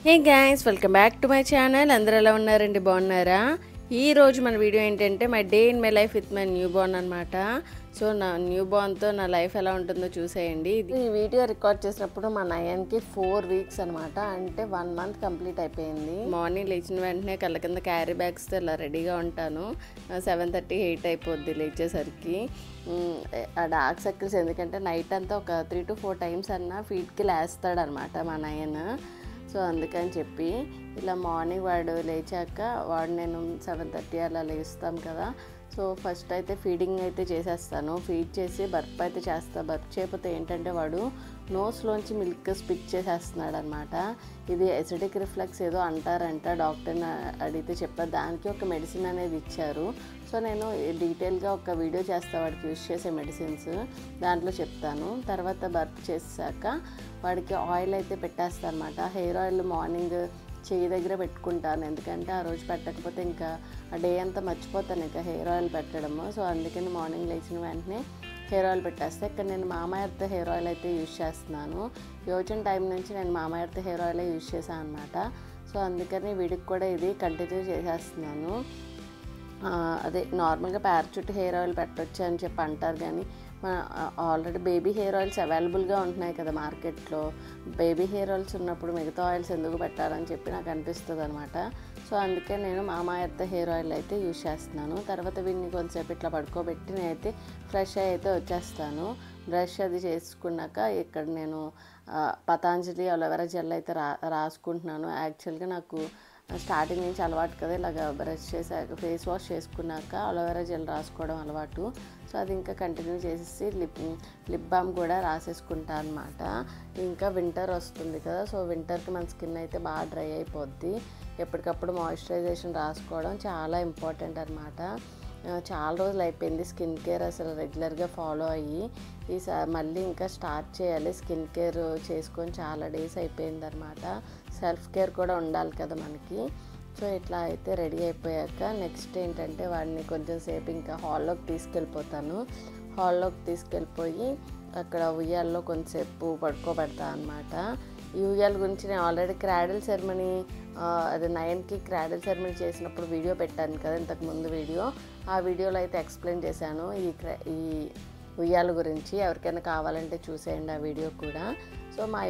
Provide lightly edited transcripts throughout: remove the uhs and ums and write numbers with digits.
Hey guys, welcome back to my channel. అందరూ ఎలా ఉన్నారండి? బాగున్నారా? ఈ రోజు మన వీడియో ఏంటంటే my day in my life with my new Born అనమాట. సో నా న్యూ బోర్న్తో నా లైఫ్ ఎలా ఉంటుందో చూసేయండి. ఈ వీడియో రికార్డ్ చేసినప్పుడు మా నయన్కి 4 వీక్స్ అనమాట, అంటే 1 మంత్ కంప్లీట్ అయిపోయింది. మార్నింగ్ లేచిన వెంటనే కళ్ళ కింద క్యారీ బ్యాగ్స్తో ఇలా రెడీగా ఉంటాను. 7:30, 8 అయిపోద్ది లేచేసరికి. ఆ డార్క్ సర్కిల్స్ ఎందుకంటే నైట్ అంతా ఒక 3 to 4 టైమ్స్ అన్నా ఫీట్కి లేస్తాడనమాట మా నయన్. సో అందుకని చెప్పి ఇలా మార్నింగ్ వాడు లేచాక నేను 7:30 అలా లేస్తాం కదా. సో ఫస్ట్ అయితే ఫీడింగ్ అయితే చేసేస్తాను. ఫీడ్ చేసి బర్ప్ అయితే చేస్తాను. బర్ప్ చేయకపోతే ఏంటంటే వాడు నోస్లోంచి మిల్క్ స్పిట్ చేసేస్తున్నాడు అనమాట. ఇది ఎసిడిక్ రిఫ్లెక్స్ ఏదో అంటారంట, డాక్టర్ని అడిగితే చెప్పారు. దానికి ఒక మెడిసిన్ అనేది ఇచ్చారు. సో నేను డీటెయిల్గా ఒక వీడియో చేస్తాను వాడికి యూజ్ చేసే మెడిసిన్స్, దాంట్లో చెప్తాను. తర్వాత బర్ప్ చేసాక వాడికి ఆయిల్ అయితే పెట్టేస్తాను అనమాట. హెయిర్ ఆయిల్ మార్నింగ్ చెయ్యి దగ్గర పెట్టుకుంటాను, ఎందుకంటే ఆ రోజు పెట్టకపోతే ఇంకా ఆ డే అంతా మర్చిపోతాను ఇంకా హెయిర్ ఆయిల్ పెట్టడము. సో అందుకని మార్నింగ్ లేచిన వెంటనే హెయిర్ ఆయిల్ పెట్టేస్తే ఇక్కడ నేను మామా ఎర్త్ హెయిర్ ఆయిల్ అయితే యూజ్ చేస్తున్నాను. యోచన టైం నుంచి నేను మామా ఎర్త్ హెయిర్ ఆయిల్ యూజ్ చేశాను అనమాట. సో అందుకని వీడికి కూడా ఇది కంటిన్యూ చేసేస్తున్నాను. అదే నార్మల్గా ప్యారాచూట్ హెయిర్ ఆయిల్ పెట్టవచ్చు అని చెప్పి అంటారు, కానీ ఆల్రెడీ బేబీ హెయిర్ ఆయిల్స్ అవైలబుల్గా ఉంటున్నాయి కదా మార్కెట్లో. బేబీ హెయిర్ ఆయిల్స్ ఉన్నప్పుడు మిగతా ఆయిల్స్ ఎందుకు పెట్టాలని చెప్పి నాకు అనిపిస్తుంది అనమాట. సో అందుకే నేను మామా ఎర్త్ హెయిర్ ఆయిల్ అయితే యూజ్ చేస్తున్నాను. తర్వాత వీడిని కొంతసేపు ఇట్లా పడుకోబెట్టి నేనైతే ఫ్రెష్ అయితే వచ్చేస్తాను. బ్రష్ అది చేసుకున్నాక ఇక్కడ నేను పతాంజలి అలోవెరా జెల్ అయితే రాసుకుంటున్నాను. యాక్చువల్గా నాకు స్టార్టింగ్ నుంచి అలవాటు కదా, ఇలాగ బ్రష్ చేసాక ఫేస్ వాష్ చేసుకున్నాక అలోవెరా జెల్ రాసుకోవడం అలవాటు. సో అది ఇంకా కంటిన్యూ చేసేసి లిప్ బామ్ కూడా రాసేసుకుంటాను అనమాట. ఇంకా వింటర్ వస్తుంది కదా, సో వింటర్కి మన స్కిన్ అయితే బాగా డ్రై అయిపోద్ది. ఎప్పటికప్పుడు మాయిశ్చరైజేషన్ రాసుకోవడం చాలా ఇంపార్టెంట్ అనమాట. చాలా రోజులు అయిపోయింది స్కిన్ కేర్ అసలు రెగ్యులర్గా ఫాలో అయ్యి. ఈసారి మళ్ళీ ఇంకా స్టార్ట్ చేయాలి స్కిన్ కేర్ చేసుకొని. చాలా డేస్ అయిపోయింది అనమాట. సెల్ఫ్ కేర్ కూడా ఉండాలి కదా మనకి. సో ఇట్లా అయితే రెడీ అయిపోయాక నెక్స్ట్ ఏంటంటే వాడిని కొంచెం సేపు ఇంకా హాల్లోకి తీసుకెళ్ళిపోతాను. హాల్లోకి తీసుకెళ్ళిపోయి అక్కడ ఉయ్యాల్లో కొంచెంసేపు పడుకోబెడతాను అనమాట. ఈ ఉయ్యాల గురించి నేను ఆల్రెడీ క్రాడిల్ సెరమనీ, అది 9కి క్రాడిల్ సెరమనీ చేసినప్పుడు వీడియో పెట్టాను కదా ఇంతకుముందు వీడియో. ఆ వీడియోలో అయితే ఎక్స్ప్లెయిన్ చేశాను ఈ ఉయ్యాల గురించి. ఎవరికైనా కావాలంటే చూసేయండి ఆ వీడియో కూడా. సో మా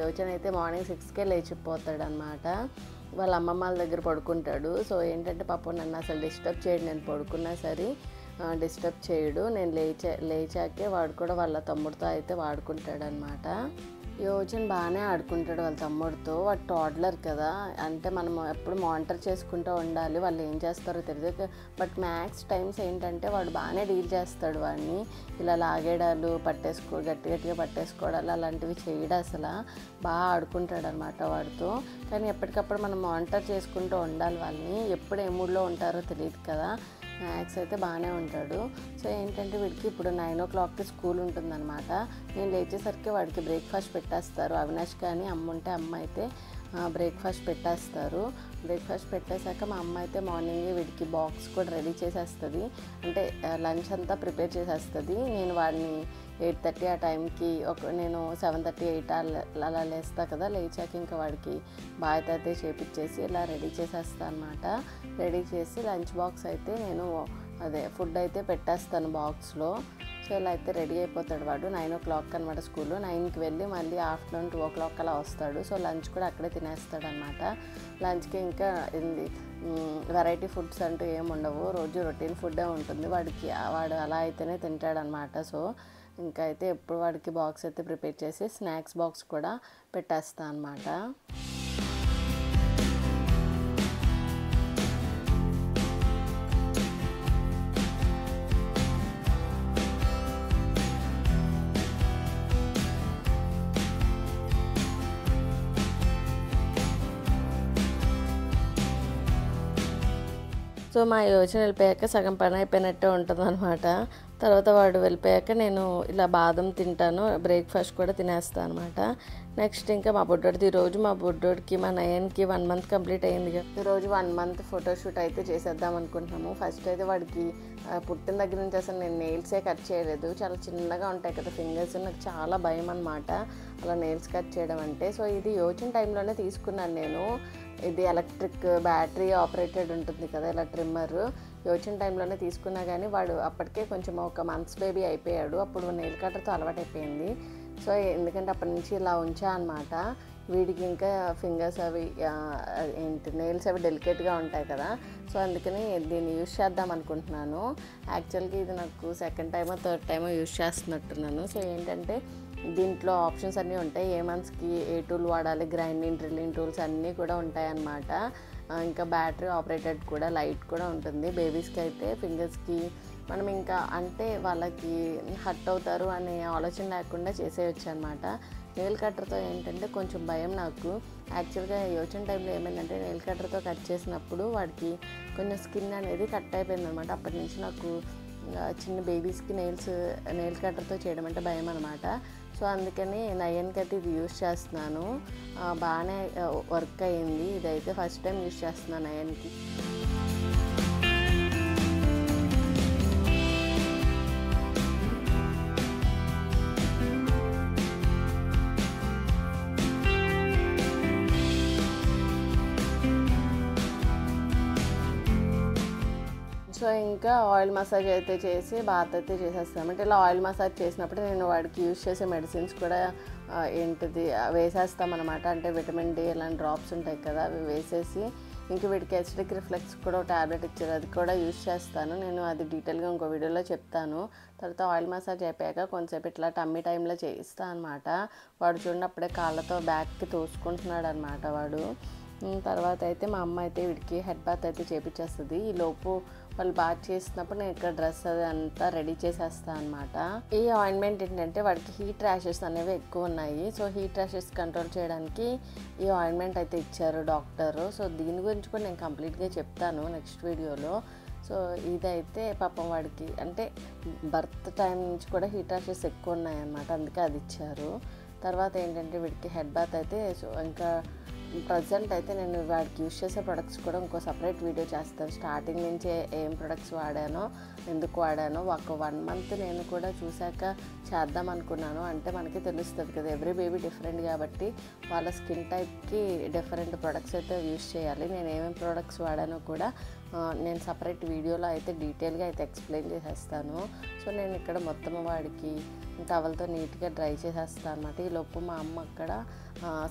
యోచన అయితే మార్నింగ్ 6కే లేచిపోతాడు అనమాట. వాళ్ళ అమ్మమ్మ దగ్గర పడుకుంటాడు. సో ఏంటంటే పాపం నన్ను అసలు డిస్టర్బ్ చేయడు, నేను పడుకున్నా సరే డిస్టర్బ్ చేయడు. నేను లేచాకే వాడు కూడా వాళ్ళ తమ్ముడితో అయితే వాడుకుంటాడు అనమాట. యోచన్ బాగానే ఆడుకుంటాడు వాళ్ళ తమ్ముడితో. వాడు టోడ్లర్ కదా, అంటే మనం ఎప్పుడు మానిటర్ చేసుకుంటూ ఉండాలి వాళ్ళు ఏం చేస్తారో తెలియదు. బట్ మ్యాక్స్ టైమ్స్ ఏంటంటే వాడు బాగానే డీల్ చేస్తాడు వాడిని. ఇలా లాగేడాలు, గట్టిగా పట్టేసుకోవడాలు అలాంటివి చేయడు. అసలు బాగా ఆడుకుంటాడు అనమాట వాడితో. కానీ ఎప్పటికప్పుడు మనం మానిటర్ చేసుకుంటూ ఉండాలి వాళ్ళని, ఎప్పుడు ఏ మూడ్లో ఉంటారో తెలియదు కదా. మ్యాథ్స్ అయితే బాగానే ఉంటాడు. సో ఏంటంటే వీడికి ఇప్పుడు 9 o'clockకి స్కూల్ ఉంటుందన్నమాట. నేను లేచేసరికి వాడికి బ్రేక్ఫాస్ట్ పెట్టేస్తారు. అవినాష్ కానీ అమ్మ ఉంటే అమ్మ అయితే బ్రేక్ఫాస్ట్ పెట్టేస్తారు. బ్రేక్ఫాస్ట్ పెట్టేశాక మా అమ్మ అయితే మార్నింగే వీడికి బాక్స్ కూడా రెడీ చేసేస్తుంది, అంటే లంచ్ అంతా ప్రిపేర్ చేసేస్తుంది. నేను వాడిని 8:30 ఆ టైంకి నేను 7:30, 8 అలా లేస్తా కదా. లేచాక ఇంకా వాడికి బాయ్త అయితే చేపించేసి ఇలా రెడీ చేసేస్తాను అనమాట. రెడీ చేసి లంచ్ బాక్స్ అయితే నేను ఫుడ్ అయితే పెట్టేస్తాను బాక్స్లో. సో ఇలా అయితే రెడీ అయిపోతాడు వాడు. 9 o'clock అనమాట స్కూల్లో. 9కి వెళ్ళి మళ్ళీ ఆఫ్టర్నూన్ 2 o'clock అలా వస్తాడు. సో లంచ్ కూడా అక్కడే తినేస్తాడు అనమాట. లంచ్కి ఇంకా వెరైటీ ఫుడ్స్ అంటూ ఏమి ఉండవు, రోజు రొటీన్ ఫుడ్డే ఉంటుంది వాడు అలా అయితేనే తింటాడనమాట. సో ఇంకా అయితే ఎప్పుడు వాడికి బాక్స్ అయితే ప్రిపేర్ చేసి స్నాక్స్ బాక్స్ కూడా పెట్టేస్తాను అనమాట. సో మా యోచన వెళ్ళిపోయాక సగం పని అయిపోయినట్టే ఉంటుందన్నమాట. తర్వాత వాడు వెళ్ళిపోయాక నేను ఇలా బాదం తింటాను, బ్రేక్ఫాస్ట్ కూడా తినేస్తాను అనమాట. నెక్స్ట్ ఇంకా మా బుడ్డోడిది ఈరోజు మా బుడ్డోడికి మా నయన్కి 1 మంత్ కంప్లీట్ అయింది కదా. ఈరోజు 1 మంత్ ఫోటోషూట్ అయితే చేసేద్దాం అనుకుంటున్నాము. ఫస్ట్ అయితే వాడికి పుట్టిన దగ్గర నుంచి అసలు నేను నెయిల్సే కట్ చేయలేదు. చాలా చిన్నగా ఉంటాయి కదా ఫింగర్స్, నాకు చాలా భయం అనమాట అలా నెయిల్స్ కట్ చేయడం అంటే. సో ఇది యోచన టైంలోనే తీసుకున్నాను నేను. ఇది ఎలక్ట్రిక్ బ్యాటరీ ఆపరేటెడ్ ఉంటుంది కదా ఇలా ట్రిమ్మర్. యోచన టైంలోనే తీసుకున్నా కానీ వాడు అప్పటికే కొంచెం ఒక మంత్స్ బేబీ అయిపోయాడు. అప్పుడు నెయిల్ కట్టర్తో అలవాటు అయిపోయింది. సో ఎందుకంటే అప్పటి నుంచి ఇలా ఉంచా అనమాట. వీడికి ఇంకా ఫింగర్స్ అవి నెయిల్స్ అవి డెలికేట్గా ఉంటాయి కదా. సో అందుకని దీన్ని యూజ్ చేద్దాం అనుకుంటున్నాను. యాక్చువల్గా ఇది నాకు సెకండ్ టైమో థర్డ్ టైమో యూజ్ చేస్తున్నట్టున్నాను. సో ఏంటంటే దీంట్లో ఆప్షన్స్ అన్నీ ఉంటాయి. ఏ మంత్స్కి ఏ టూల్ వాడాలి, గ్రైండింగ్ డ్రిల్లింగ్ టూల్స్ అన్నీ కూడా ఉంటాయన్నమాట. ఇంకా బ్యాటరీ ఆపరేటెడ్ కూడా, లైట్ కూడా ఉంటుంది. బేబీస్కి అయితే ఫింగర్స్కి మనం ఇంకా అంటే వాళ్ళకి హర్ట్ అవుతారు అనే ఆలోచన లేకుండా చేసేయచ్చు అనమాట. నెయిల్ కట్టర్తో ఏంటంటే కొంచెం భయం నాకు. యాక్చువల్గా యోచన టైంలో ఏమైందంటే నెయిల్ కట్టర్తో కట్ చేసినప్పుడు వాడికి కొంచెం స్కిన్ అనేది కట్ అయిపోయింది అనమాట. అప్పటి నుంచి నాకు చిన్న బేబీస్కి నెయిల్ కట్టర్తో చేయడం అంటే భయం అనమాట. సో అందుకని నయన్కి అయితే ఇది యూజ్ చేస్తున్నాను. బాగానే వర్క్ అయ్యింది. ఇదైతే ఫస్ట్ టైం యూజ్ చేస్తున్నాను నయన్కి. సో ఇంకా ఆయిల్ మసాజ్ అయితే చేసి బాత్ అయితే చేసేస్తాను. అంటే ఇలా ఆయిల్ మసాజ్ చేసినప్పుడు నేను వాడికి యూజ్ చేసే మెడిసిన్స్ కూడా వేసేస్తామన్నమాట. అంటే విటమిన్ డి ఇలాంటి డ్రాప్స్ ఉంటాయి కదా, అవి వేసేసి ఇంక వీడికి ఎసిడిక్ రిఫ్లెక్స్ కూడా ఒక ట్యాబ్లెట్ ఇచ్చారు, అది కూడా యూజ్ చేస్తాను. నేను అది డీటెయిల్గా ఇంకో వీడియోలో చెప్తాను. తర్వాత ఆయిల్ మసాజ్ అయిపోయాక కొంచెంసేపు ఇట్లా టమ్మీ టైంలో చేయిస్తాను అనమాట. వాడు చూడండి అప్పుడే కాళ్ళతో బ్యాక్కి తోసుకుంటున్నాడు అనమాట వాడు. తర్వాత అయితే మా అమ్మ అయితే వీడికి హెడ్ బాత్ అయితే చేపించేస్తుంది. ఈ లోపు వాళ్ళు బాత్ చేసినప్పుడు నేను ఇక్కడ డ్రెస్ అది అంతా రెడీ చేసేస్తాను అనమాట. ఈ ఆయింట్మెంట్ ఏంటంటే వాడికి హీట్ ర్యాషెస్ అనేవి ఎక్కువ ఉన్నాయి. సో హీట్ ర్యాషెస్ కంట్రోల్ చేయడానికి ఈ ఆయింట్మెంట్ అయితే ఇచ్చారు డాక్టరు. సో దీని గురించి కూడా నేను కంప్లీట్గా చెప్తాను నెక్స్ట్ వీడియోలో. సో ఇదైతే పాపం వాడికి అంటే బర్త్ టైం నుంచి కూడా హీట్ ర్యాషెస్ ఎక్కువ ఉన్నాయన్నమాట, అందుకే అది ఇచ్చారు. తర్వాత ఏంటంటే వీడికి హెడ్ బాత్ అయితే సో ఇంకా ప్రజెంట్ అయితే నేను వాడికి యూజ్ చేసే ప్రొడక్ట్స్ కూడా ఇంకో సపరేట్ వీడియో చేస్తాను. స్టార్టింగ్ నుంచే ఏం ప్రొడక్ట్స్ వాడానో, ఎందుకు వాడానో ఒక 1 మంత్ నేను కూడా చూశాక చేద్దాం అనుకున్నాను. అంటే మనకి తెలుస్తుంది కదా, ఎవ్రీ బేబీ డిఫరెంట్ కాబట్టి వాళ్ళ స్కిన్ టైప్కి డిఫరెంట్ ప్రొడక్ట్స్ అయితే యూజ్ చేయాలి. నేను ఏమేమి ప్రొడక్ట్స్ వాడానో కూడా నేను సపరేట్ వీడియోలో అయితే డీటెయిల్గా అయితే ఎక్స్ప్లెయిన్ చేసేస్తాను. సో నేను ఇక్కడ మొత్తం వాడికి టవల్తో నీట్గా డ్రై చేసేస్తాను అనమాట. ఈ లోపు మా అమ్మ అక్కడ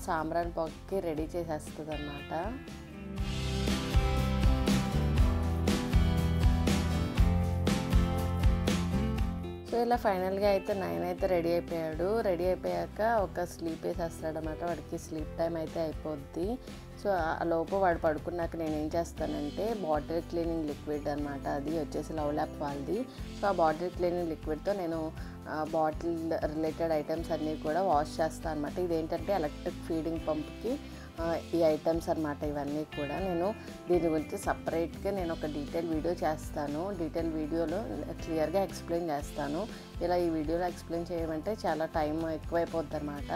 సాంబ్రాన్ పొగకి రెడీ చేసేస్తుంది అనమాట. సో ఇలా ఫైనల్గా అయితే 9 అయితే రెడీ అయిపోయాడు. రెడీ అయిపోయాక ఒక స్లీప్ వేసేస్తాడు అనమాట. వాడికి స్లీప్ టైం అయితే అయిపోద్ది. సో ఆ లోపు వాడు పడుకున్నాక నేను ఏం చేస్తానంటే బాటిల్ క్లీనింగ్ లిక్విడ్ అనమాట, అది వచ్చేసి లవ్ ల్యాప్ వాళ్ళది. సో ఆ బాటిల్ క్లీనింగ్ లిక్విడ్తో నేను బాటిల్ రిలేటెడ్ ఐటమ్స్ అన్నీ కూడా వాష్ చేస్తాను అనమాట. ఇదేంటంటే ఎలక్ట్రిక్ ఫీడింగ్ పంప్కి ఈ ఐటమ్స్ అనమాట. ఇవన్నీ కూడా నేను దీని గురించి సపరేట్గా నేను ఒక డీటెయిల్ వీడియో చేస్తాను. డీటెయిల్ వీడియోలో క్లియర్గా ఎక్స్ప్లెయిన్ చేస్తాను. ఇలా ఈ వీడియోలో ఎక్స్ప్లెయిన్ చేయమంటే చాలా టైం ఎక్కువైపోద్ది అనమాట.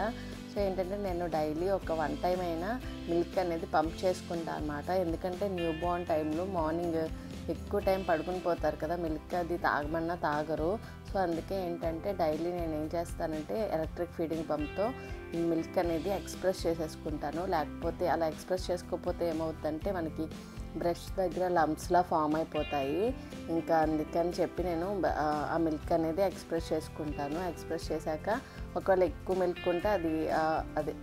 సో ఏంటంటే నేను డైలీ ఒక 1 టైం అయినా మిల్క్ అనేది పంప్ చేసుకుంటాను అనమాట. ఎందుకంటే న్యూ బోర్న్ టైంలో మార్నింగ్ ఎక్కువ టైం పడుకుని పోతారు కదా, మిల్క్ అది తాగమన్నా తాగరు. సో అందుకే ఏంటంటే డైలీ నేను ఏం చేస్తానంటే ఎలక్ట్రిక్ ఫీడింగ్ పంప్తో మిల్క్ అనేది ఎక్స్ప్రెస్ చేసేసుకుంటాను. లేకపోతే అలా ఎక్స్ప్రెస్ చేసుకోకపోతే ఏమవుతుందంటే మనకి బ్రష్ దగ్గర లంప్స్లా ఫామ్ అయిపోతాయి. ఇంకా అందుకని చెప్పి నేను ఆ మిల్క్ అనేది ఎక్స్ప్రెస్ చేసుకుంటాను. ఎక్స్ప్రెస్ చేశాక ఒకవేళ ఎక్కువ మిల్క్ ఉంటే అది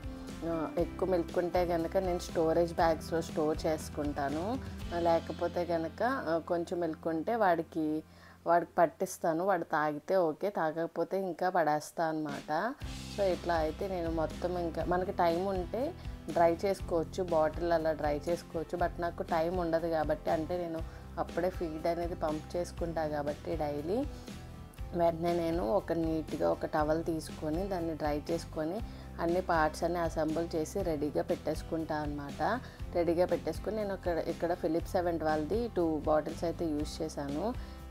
ఎక్కువ మిల్క్ ఉంటే కనుక నేను స్టోరేజ్ బ్యాగ్స్లో స్టోర్ చేసుకుంటాను. లేకపోతే కనుక కొంచెం మిల్క్ ఉంటే వాడికి పట్టిస్తాను. వాడు తాగితే ఓకే, తాగకపోతే ఇంకా పడేస్తాను అనమాట. సో ఇట్లా అయితే నేను మొత్తం ఇంకా మనకి టైం ఉంటే డ్రై చేసుకోవచ్చు, బాటిల్ అలా డ్రై చేసుకోవచ్చు. బట్ నాకు టైం ఉండదు కాబట్టి, అంటే నేను అప్పుడే ఫీడ్ అనేది పంప్ చేసుకుంటా కాబట్టి డైలీ వెంటనే నేను నీట్గా ఒక టవల్ తీసుకొని దాన్ని డ్రై చేసుకొని అన్ని పార్ట్స్ అన్ని అసెంబుల్ చేసి రెడీగా పెట్టేసుకుంటాను అనమాట. రెడీగా పెట్టేసుకుని నేను ఇక్కడ ఫిలిప్స్ అవెంట్ వాళ్ళది 2 బాటిల్స్ అయితే యూజ్ చేశాను.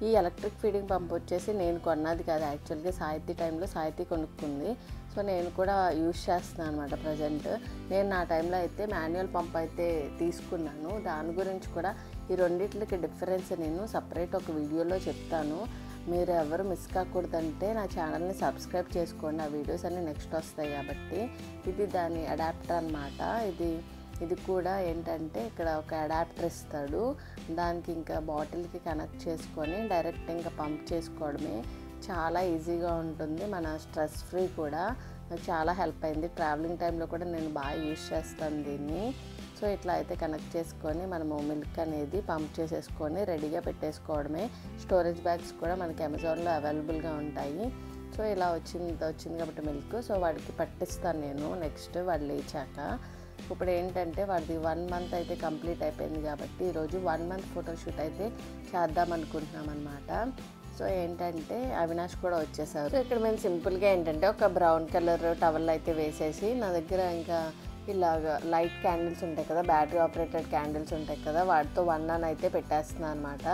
ఈ ఎలక్ట్రిక్ ఫీడింగ్ పంప్ వచ్చేసి నేను కొన్నది కాదు, యాక్చువల్గా సాహితీ టైంలో సాహితీ కొనుక్కుంది. సో నేను కూడా యూజ్ చేస్తున్నాను అనమాట ప్రజెంట్. నేను నా టైంలో అయితే మాన్యువల్ పంప్ అయితే తీసుకున్నాను. దాని గురించి కూడా ఈ రెండిట్లకి డిఫరెన్స్ నేను సపరేట్ ఒక వీడియోలో చెప్తాను. మీరు ఎవరు మిస్ కాకూడదంటే నా ఛానల్ని సబ్స్క్రైబ్ చేసుకోండి, ఆ వీడియోస్ అన్నీ నెక్స్ట్ వస్తాయి కాబట్టి. ఇది దాని అడాప్టర్ అనమాట. ఇది కూడా ఏంటంటే ఇక్కడ ఒక అడాప్టర్ ఇస్తాడు, దానికి ఇంకా బాటిల్కి కనెక్ట్ చేసుకొని డైరెక్ట్ ఇంకా పంప్ చేసుకోవడమే. చాలా ఈజీగా ఉంటుంది, మన స్ట్రెస్ ఫ్రీ కూడా. చాలా హెల్ప్ అయింది. ట్రావెలింగ్ టైంలో కూడా నేను బాగా యూజ్ చేస్తాను దీన్ని. సో ఇట్లా అయితే కనెక్ట్ చేసుకొని మనము మిల్క్ అనేది పంప్ చేసేసుకొని రెడీగా పెట్టేసుకోవడమే. స్టోరేజ్ బ్యాగ్స్ కూడా మనకి అమెజాన్లో అవైలబుల్గా ఉంటాయి. సో ఇలా వచ్చింది కాబట్టి మిల్క్. సో వాడికి పట్టిస్తాను నేను నెక్స్ట్ వాడు లేచాక. ఇప్పుడు ఏంటంటే వాడిది 1 మంత్ అయితే కంప్లీట్ అయిపోయింది కాబట్టి ఈరోజు 1 మంత్ ఫోటోషూట్ అయితే చేద్దాం అనుకుంటున్నాం అనమాట. సో ఏంటంటే అవినాష్ కూడా వచ్చేసారు. సో ఇక్కడ మేము సింపుల్గా ఏంటంటే ఒక బ్రౌన్ కలర్ టవల్ అయితే వేసేసి, నా దగ్గర ఇంకా ఇలాగ లైట్ క్యాండిల్స్ ఉంటాయి కదా, బ్యాటరీ ఆపరేటెడ్ క్యాండిల్స్ ఉంటాయి కదా, వాటితో 1 అని అయితే పెట్టేస్తున్నాను అనమాట.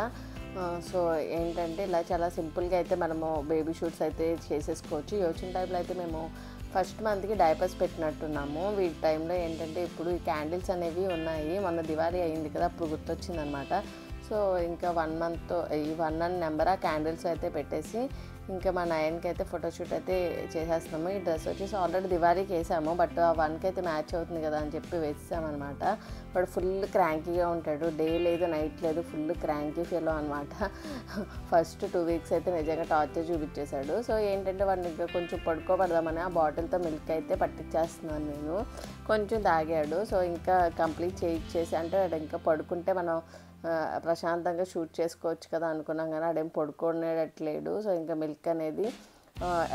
సో ఏంటంటే ఇలా చాలా సింపుల్గా అయితే మనము బేబీ షూట్స్ అయితే చేసేసుకోవచ్చు. ఈ వచ్చిన టైంలో అయితే మేము ఫస్ట్ మంత్కి డైపర్స్ పెట్టినట్టున్నాము. వీటి టైంలో ఏంటంటే ఇప్పుడు ఈ క్యాండిల్స్ అనేవి ఉన్నాయి. మొన్న దివాళీ అయింది కదా, అప్పుడు గుర్తొచ్చిందనమాట. సో ఇంకా 1 మంత్తో ఈ 1 అని నెంబర్ ఆ క్యాండిల్స్ అయితే పెట్టేసి ఇంకా మా నయన్కి అయితే ఫోటోషూట్ అయితే చేసేస్తున్నాము. ఈ డ్రెస్ వచ్చేసి ఆల్రెడీ దివాళీకి వేసాము, బట్ ఆ 1కి అయితే మ్యాచ్ అవుతుంది కదా అని చెప్పి వేసామన్నమాట. వాడు ఫుల్ క్రాంకీగా ఉంటాడు, డే లేదు నైట్ లేదు, ఫుల్ క్రాంకీ ఫీలో అనమాట. ఫస్ట్ 2 వీక్స్ అయితే నిజంగా టార్చర్ చూపించేశాడు. సో ఏంటంటే వాడిని ఇంకా కొంచెం పడుకోబడదామని ఆ బాటిల్తో మిల్క్ అయితే పట్టించేస్తున్నాను నేను. కొంచెం తాగాడు. సో ఇంకా కంప్లీట్ చేయించేసి, అంటే వాడు ఇంకా పడుకుంటే మనం ప్రశాంతంగా షూట్ చేసుకోవచ్చు కదా అనుకున్నాం, కానీ అదేం పడుకోనేటట్లేడు. సో ఇంకా మిల్క్ అనేది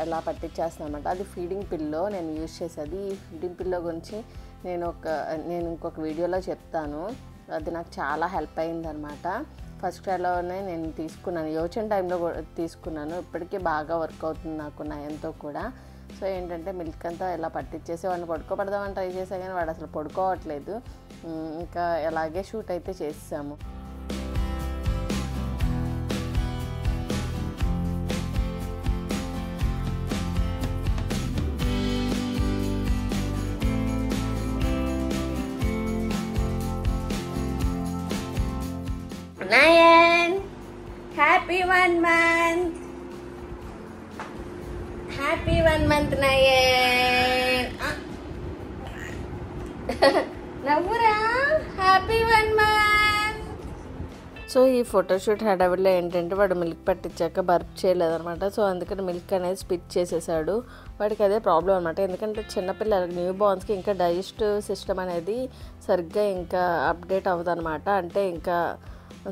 ఎలా పట్టించేస్తున్నాను అనమాట. అది ఫీడింగ్ పిల్లో నేను యూజ్ చేసేది. ఈ ఫీడింగ్ పిల్లో గురించి నేను ఇంకొక వీడియోలో చెప్తాను. అది నాకు చాలా హెల్ప్ అయిందనమాట. ఫస్ట్ ట్రైలోనే నేను తీసుకున్నాను, యోచన టైంలో తీసుకున్నాను. ఇప్పటికీ బాగా వర్క్ అవుతుంది నాకు నయంతో కూడా. సో ఏంటంటే మిల్క్ అంతా ఇలా పట్టించేసి వాడిని పడుకోబడదామని ట్రై చేసా, కానీ వాడు అసలు పడుకోవట్లేదు. ఇంకా అలాగే షూట్ అయితే చేసాము. Nayan, happy 1 month. Happy 1 month, Nayan. నవ్వురా, హ్యాపీ 1 month. సో ఈ ఫోటోషూట్ హడావిడిలో ఏంటంటే వాడు మిల్క్ పట్టించాక బర్ప్ చేయలేదనమాట. సో అందుకని మిల్క్ అనేది స్పిట్ చేసేసాడు. వాడికి అదే ప్రాబ్లం అనమాట. ఎందుకంటే చిన్నపిల్లలకి న్యూ బార్న్స్కి ఇంకా డైజెస్టివ్ సిస్టమ్ అనేది సరిగ్గా ఇంకా అప్డేట్ అవ్వదన్నమాట. అంటే ఇంకా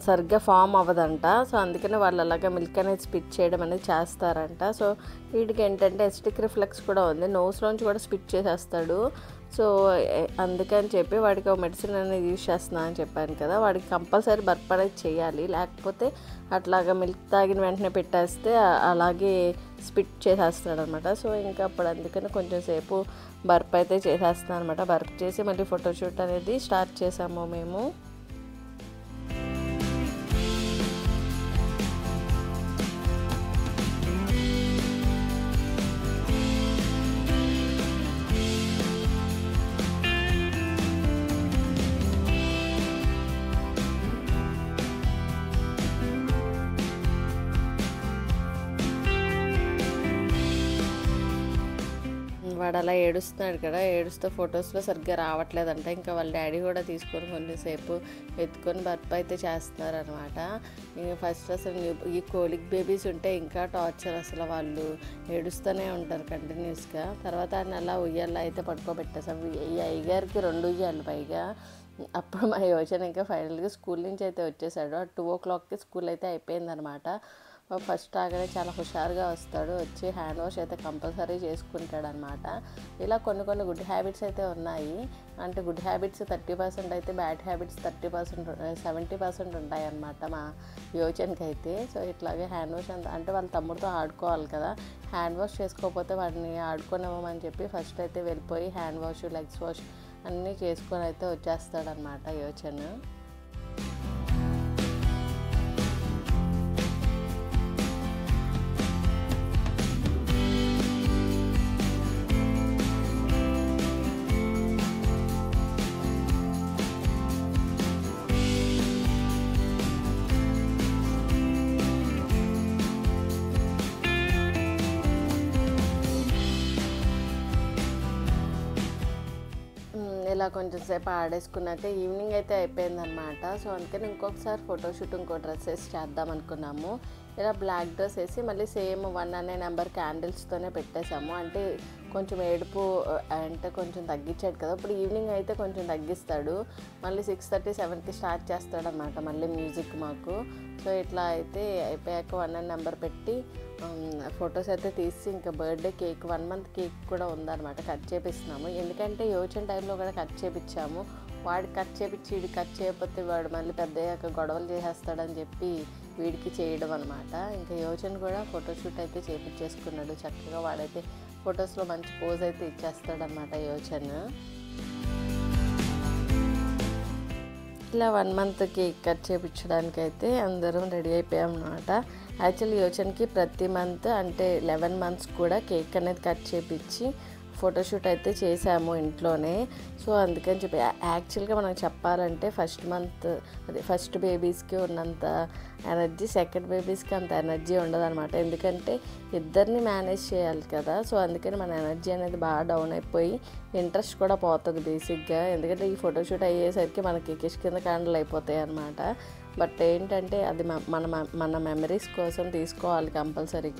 సరిగ్గా ఫామ్ అవ్వదంట. సో అందుకని వాళ్ళు అలాగా మిల్క్ అనేది స్పిట్ చేయడం అనేది చేస్తారంట. సో వీడికి ఏంటంటే ఎస్టిక్ రిఫ్లెక్స్ కూడా ఉంది, నోస్లోంచి కూడా స్పిట్ చేసేస్తాడు. సో అందుకని చెప్పి వాడికి ఒక మెడిసిన్ అనేది యూజ్ చేస్తున్నా అని చెప్పాను కదా, వాడికి కంపల్సరీ బర్ప్ అనేది చేయాలి. లేకపోతే అట్లాగా మిల్క్ తాగిన వెంటనే పెట్టేస్తే అలాగే స్పిట్ చేసేస్తాడు అనమాట. సో ఇంకా అప్పుడు అందుకని కొంచెం సేపు బర్ప్ అయితే చేసేస్తాను అనమాట. బర్ప్ చేసి మళ్ళీ ఫోటోషూట్ అనేది స్టార్ట్ చేసాము మేము. వాడు అలా ఏడుస్తున్నాడు కదా, ఏడుస్తూ ఫొటోస్లో సరిగ్గా రావట్లేదంట. ఇంకా వాళ్ళ డాడీ కూడా తీసుకొని కొంచెంసేపు ఎత్తుకొని బర్ప్ అయితే చేస్తున్నారనమాట. ఇంకా ఫస్ట్ అసలు ఈ కోలిక్ బేబీస్ ఉంటే ఇంకా టార్చర్, అసలు వాళ్ళు ఏడుస్తూనే ఉంటారు కంటిన్యూస్గా. తర్వాత ఆయన అలా ఉయ్యాల అయితే పడుకోబెట్టేసాం. ఈ అయ్యగారికి 2 ఉయ్యాలు పైగా. అప్పుడు మా యోచన ఇంకా ఫైనల్గా స్కూల్ నుంచి అయితే వచ్చేసాడు. 2 o'clockకి స్కూల్ అయితే అయిపోయిందనమాట. ఫస్ట్ రాగానే చాలా హుషారుగా వస్తాడు, వచ్చి హ్యాండ్ వాష్ అయితే కంపల్సరీ చేసుకుంటాడు అనమాట. ఇలా కొన్ని గుడ్ హ్యాబిట్స్ అయితే ఉన్నాయి. అంటే గుడ్ హ్యాబిట్స్ 30% అయితే బ్యాడ్ హ్యాబిట్స్ 70% ఉంటాయి అన్నమాట మా యోచన్కి అయితే. సో ఇట్లాగే హ్యాండ్ వాష్ అంటే వాళ్ళ తమ్ముడితో ఆడుకోవాలి కదా, హ్యాండ్ వాష్ చేసుకోకపోతే వాడిని ఆడుకోనివ్వమని చెప్పి ఫస్ట్ అయితే వెళ్ళిపోయి హ్యాండ్ వాష్, లెగ్స్ వాష్ అన్నీ చేసుకొని అయితే వచ్చేస్తాడనమాట యోచన్. ఇలా కొంచెం సేపు ఆడేసుకున్నాక ఈవినింగ్ అయితే అయిపోయిందనమాట. సో అందుకని ఇంకొకసారి ఫోటోషూట్ ఇంకో డ్రెస్ వేసి చేద్దాం అనుకున్నాము. ఇలా బ్లాక్ డ్రెస్ వేసి మళ్ళీ సేమ్ 1 అనే నెంబర్ క్యాండిల్స్తోనే పెట్టేశాము. అంటే కొంచెం ఏడుపు అంటే కొంచెం తగ్గించాడు కదా, ఇప్పుడు ఈవినింగ్ అయితే కొంచెం తగ్గిస్తాడు. మళ్ళీ 6:30, 7కి స్టార్ట్ చేస్తాడనమాట మళ్ళీ మ్యూజిక్ మాకు. సో ఇట్లా అయితే అయిపోయాక 1 అనే నెంబర్ పెట్టి ఫొటోస్ అయితే తీసి ఇంకా బర్త్డే కేక్ 1 మంత్ కేక్ కూడా ఉందన్నమాట, కట్ చేపిస్తున్నాము. ఎందుకంటే యోచన్ టైంలో కూడా కట్ చేపించాము. వాడికి కట్ చేపించి వీడికి కట్ చేయకపోతే వాడు మళ్ళీ పెద్దయ్యాక గొడవలు చేసేస్తాడని చెప్పి వీడికి చేయడం అనమాట. ఇంకా యోచన్ కూడా ఫోటోషూట్ అయితే చేపించేసుకున్నాడు చక్కగా. వాడైతే ఫొటోస్లో మంచి పోజ్ అయితే ఇచ్చేస్తాడనమాట యోచన్. ఇలా 1 మంత్ కేక్ కట్ చేయించడానికి అయితే అందరం రెడీ అయిపోయాం అనమాట. యాక్చువల్లీ యోచన్కి ప్రతి మంత్ అంటే 11 మంత్స్ కూడా కేక్ అనేది కట్ చేయించి ఫోటోషూట్ అయితే చేసాము ఇంట్లోనే. సో అందుకని చెప్పి యాక్చువల్గా మనం చెప్పాలంటే ఫస్ట్ బేబీస్కి ఉన్నంత ఎనర్జీ సెకండ్ బేబీస్కి అంత ఎనర్జీ ఉండదన్నమాట. ఎందుకంటే ఇద్దరిని మేనేజ్ చేయాలి కదా. సో అందుకని మన ఎనర్జీ అనేది బాగా డౌన్ అయిపోయి ఇంట్రెస్ట్ కూడా పోతుంది బేసిక్గా. ఎందుకంటే ఈ ఫోటోషూట్ అయ్యేసరికి మనకి కిష్కింద కాండలు అయిపోతాయి అన్నమాట. బట్ ఏంటంటే అది మన మెమరీస్ కోసం తీసుకోవాలి compulsory.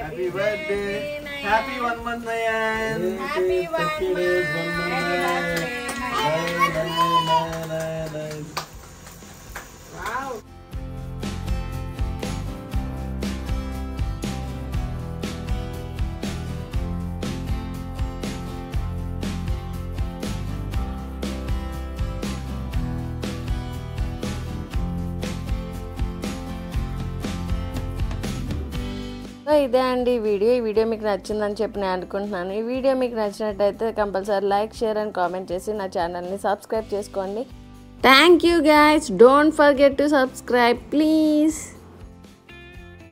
Happy birthday. Happy 1 month Nayan. Happy 1 month. Wow. ఇదే అండి ఈ వీడియో మీకు నచ్చిందని చెప్పి నేను అనుకుంటున్నాను. ఈ వీడియో మీకు నచ్చినట్టయితే compulsory like, share and comment చేసి నా ఛానల్ని సబ్స్క్రైబ్ చేసుకోండి. Thank you guys. Don't forget to subscribe please.